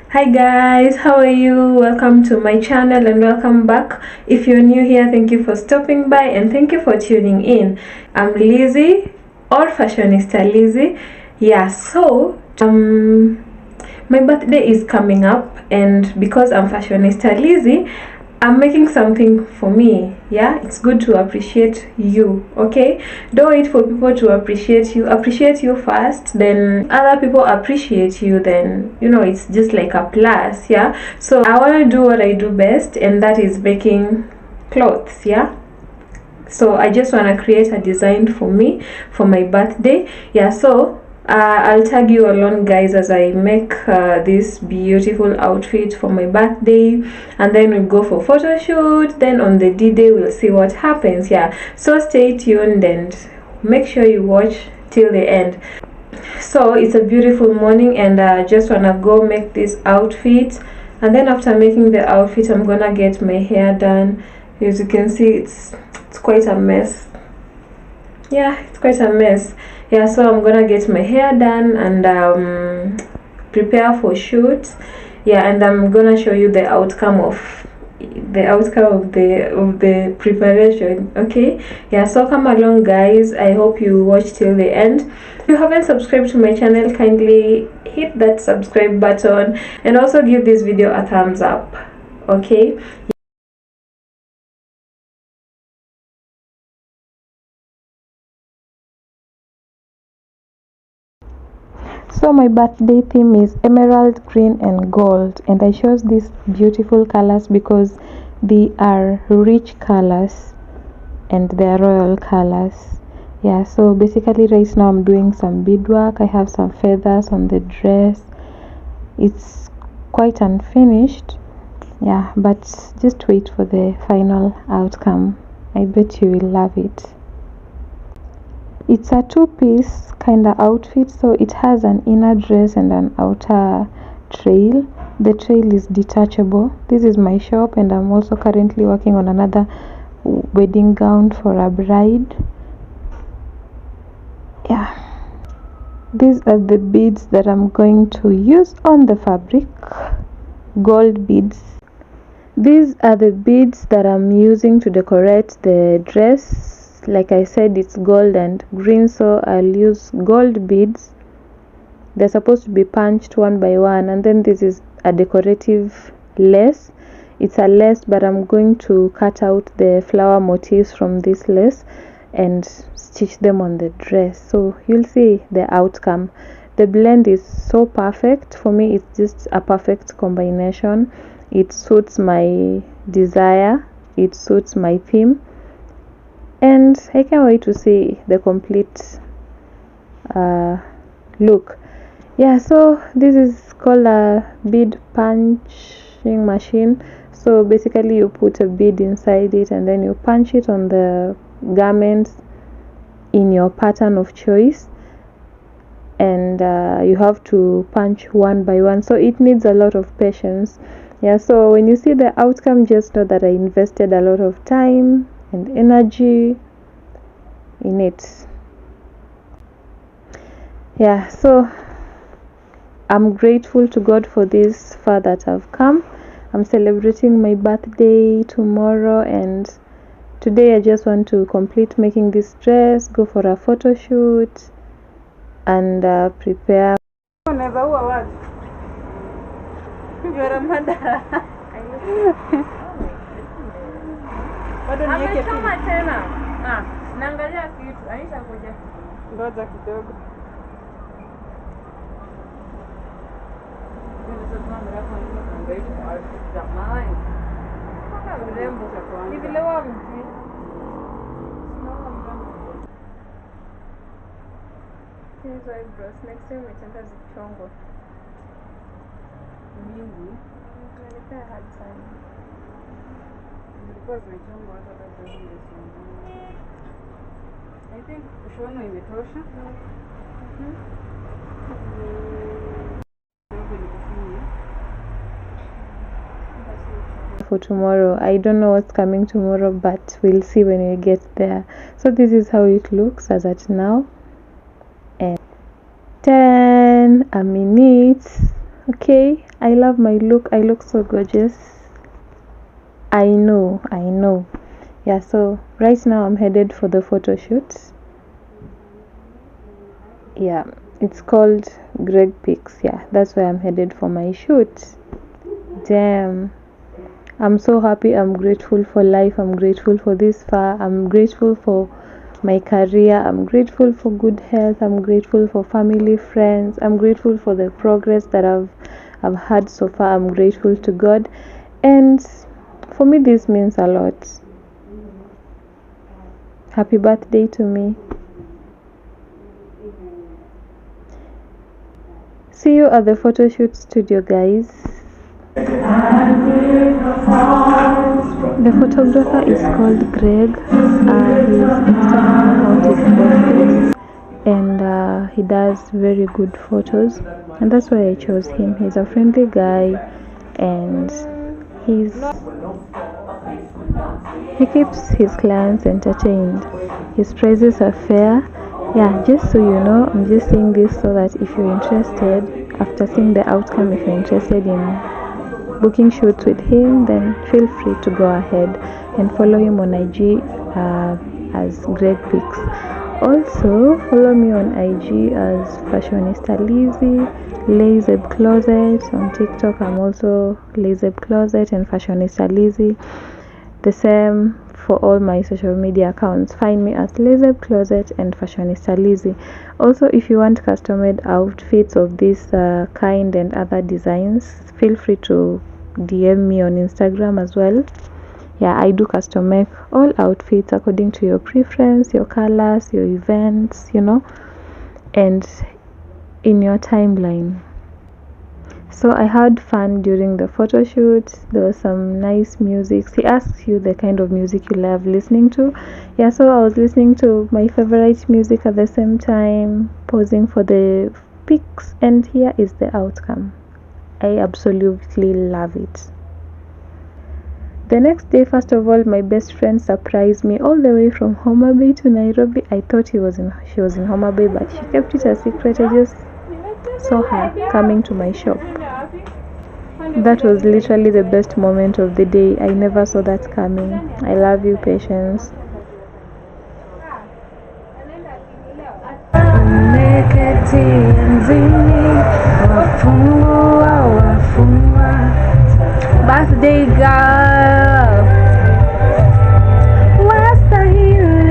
Hi guys, how are you? Welcome to my channel and welcome back. If you're new here, thank you for stopping by and thank you for tuning in. I'm Lizzie, or Fashionista Lizzie. Yeah, so my birthday is coming up, and because I'm Fashionista Lizzie, I'm making something for me. Yeah, it's good to appreciate you. Okay, don't wait for people to appreciate you. Appreciate you first, then other people appreciate you, then it's just like a plus. Yeah, so I want to do what I do best, and that is making clothes. Yeah, so I just want to create a design for me for my birthday. Yeah, so I'll tag you along, guys, as I make this beautiful outfit for my birthday, and then we'll go for photo shoot. Then on the D-Day we'll see what happens. Yeah, so stay tuned and make sure you watch till the end. So it's a beautiful morning, and I just wanna go make this outfit, and then after making the outfit I'm gonna get my hair done. As you can see, it's quite a mess. Yeah, it's quite a mess. Yeah, so I'm gonna get my hair done and prepare for shoot. Yeah, and I'm gonna show you the outcome of the preparation. Okay, yeah, so come along, guys. I hope you watch till the end. If you haven't subscribed to my channel, kindly hit that subscribe button and also give this video a thumbs up. Okay. So my birthday theme is emerald green and gold, and I chose these beautiful colors because they are rich colors and they are royal colors. Yeah, so basically right now I'm doing some beadwork. I have some feathers on the dress. It's quite unfinished. Yeah, but just wait for the final outcome. I bet you will love it. It's a two-piece kind of outfit, so it has an inner dress and an outer trail. The trail is detachable. This is my shop, and I'm also currently working on another wedding gown for a bride. Yeah, these are the beads that I'm going to use on the fabric. Gold beads. These are the beads that I'm using to decorate the dress. Like I said, it's gold and green, so I'll use gold beads. They're supposed to be punched one by one, and then this is a decorative lace. It's a lace, but I'm going to cut out the flower motifs from this lace and stitch them on the dress, so you'll see the outcome. The blend is so perfect. For me, it's just a perfect combination. It suits my desire, it suits my theme, and I can't wait to see the complete look. Yeah, so this is called a bead punching machine. So basically you put a bead inside it and then you punch it on the garments in your pattern of choice, and you have to punch one by one, so it needs a lot of patience. Yeah, so when you see the outcome, just know that I invested a lot of time and energy in it. Yeah, so I'm grateful to God for this far that I've come. I'm celebrating my birthday tomorrow, and today I just want to complete making this dress, go for a photo shoot, and prepare. Amechoma tena. Naangalia kitu. Aisha kuja. Ngoja kidogo. Hivi leo mti. Hizo eyebrows next time nitaenda zichongwa. Mingi. Nilipea hard time. Because zichongwa hata bado zimesonga. I think ushono imetosha. For tomorrow, I don't know what's coming tomorrow, but we'll see when we get there. So this is how it looks as at now, and 10 minutes Okay, I love my look. I look so gorgeous. I know. Yeah, so right now I'm headed for the photo shoot. Yeah, it's called Greg Pics. Yeah, that's where I'm headed for my shoot. Damn. I'm so happy. I'm grateful for life. I'm grateful for this far. I'm grateful for my career. I'm grateful for good health. I'm grateful for family, friends. I'm grateful for the progress that I've had so far. I'm grateful to God. And for me this means a lot. Happy birthday to me. See you at the photo shoot studio, guys. The photographer is called Greg. His Instagram account is Greg, and he does very good photos, and that's why I chose him. He's a friendly guy, and he keeps his clients entertained. His prices are fair. Yeah, just so you know, I'm just saying this so that if you're interested, after seeing the outcome, if you're interested in booking shoots with him, then feel free to go ahead and follow him on IG as Greg Pics. Also follow me on IG as Fashionista Lizzie, Lazy Closet. On TikTok I'm also Lazy Closet and Fashionista Lizzie. The same for all my social media accounts. Find me as Lazy Closet and Fashionista Lizzie. Also, if you want custom made outfits of this kind and other designs, feel free to DM me on Instagram as well. Yeah, I do custom make all outfits according to your preference, your colors, your events, and in your timeline. So I had fun during the photo shoot. There was some nice music. He asks you the kind of music you love listening to. Yeah, so I was listening to my favorite music at the same time, posing for the pics, and here is the outcome. I absolutely love it. The next day, first of all, my best friend surprised me all the way from Homa Bay to Nairobi. I thought she was in Homa Bay, but she kept it a secret. I just saw her coming to my shop. That was literally the best moment of the day. I never saw that coming. I love you, Patience. Birthday girl. What's the hero?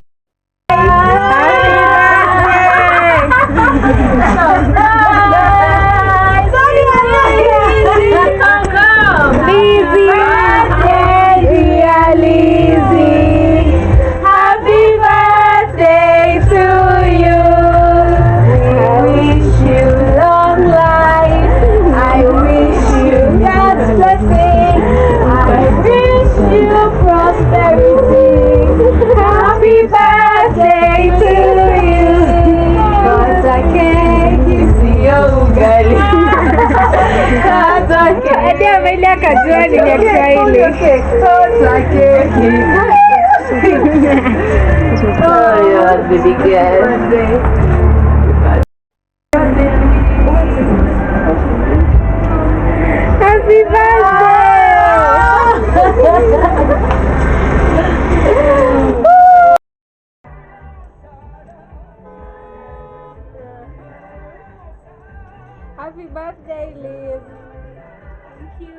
Happy birthday, Liz. Thank you.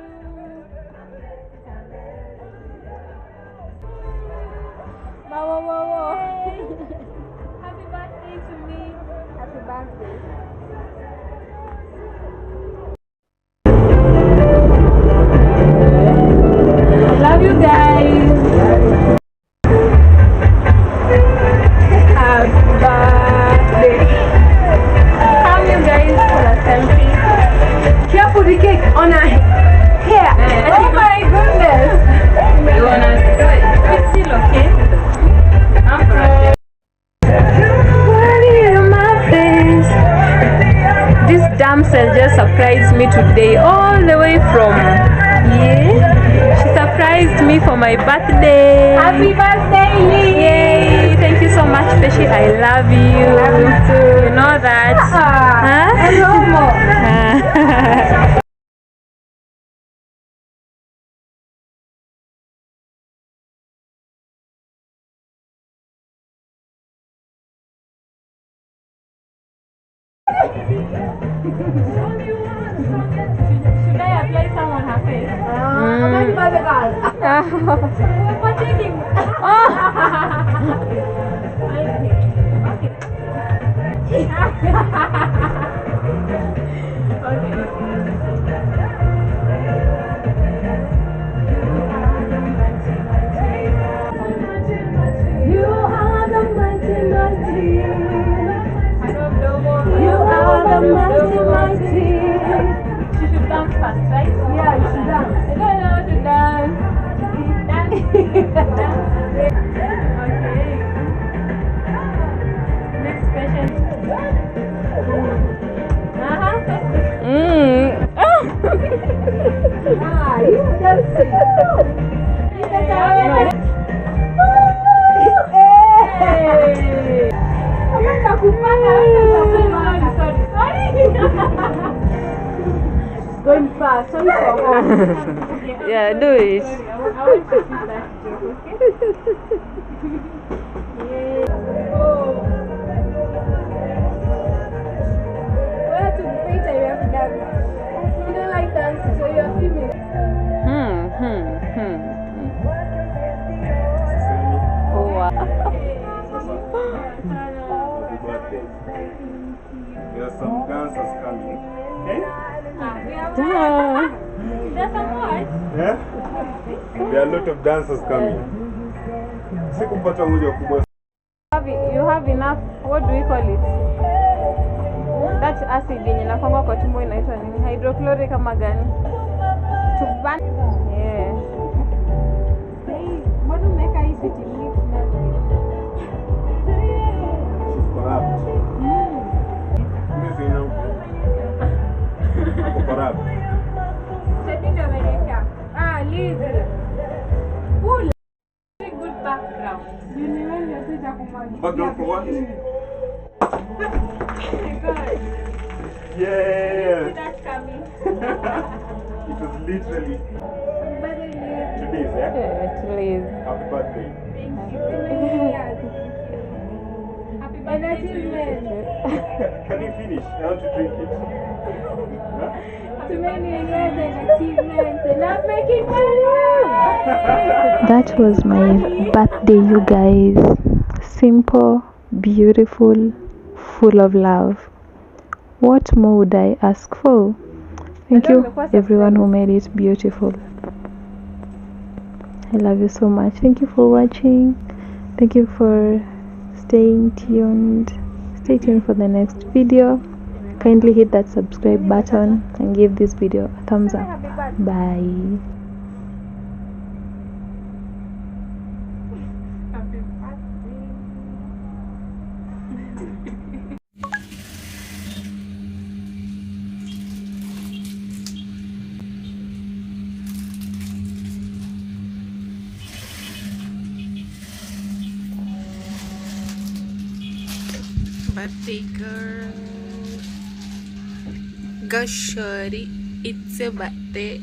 Whoa. Happy birthday to me. Happy birthday. I love you guys. Happy birthday. Come you guys for a selfie. Careful the cake on our hair. Oh my goodness. You wanna do it? It's still okay. This damsel just surprised me today all the way from she surprised me for my birthday. Happy birthday, Lee! Yay! Thank you so much, Peshi. I love you. Love you too. You know that. Huh? Should I apply some on her face? What's taking? She should dance fast, right? Yeah, you should dance. I don't know how to dance. Dance. Okay. Next question. You dancing. Going fast, sorry for her. Yeah, do it. I want to see that joke, okay? Where to the painter you have to dance? You don't like dancing, so you're filming. Oh, wow. Happy birthday. There are some dancers coming. Okay? There's some more. Yeah? There are a lot of dancers coming. Sikupata moja kubwa. You have enough, what do we call it? That acid yenye inakwanga kwa tumbo inaitwa nini? Hydrochloric ama gani? To burn. Yeah. Mbona umeweka hii sweet milk na She's corrupt. Mimi sina. Ako corrupt. Setting America. Liz. Cool. Very good background. You know you're such a command. Background for what? God. Yeah. That's coming. It was literally today's, yeah? Please. Happy birthday. Happy An birthday to you. achievement. Can you finish? I want to drink it. Huh? Too many years and achievements and I'm making money. That was my birthday, you guys. Simple, beautiful, full of love. What more would I ask for? Thank you everyone who made it beautiful. I love you so much. Thank you for watching. Thank you for staying tuned. Stay tuned for the next video. Kindly hit that subscribe button and give this video a thumbs up. Bye. Happy birthday girl. Go shorty, it's a birthday.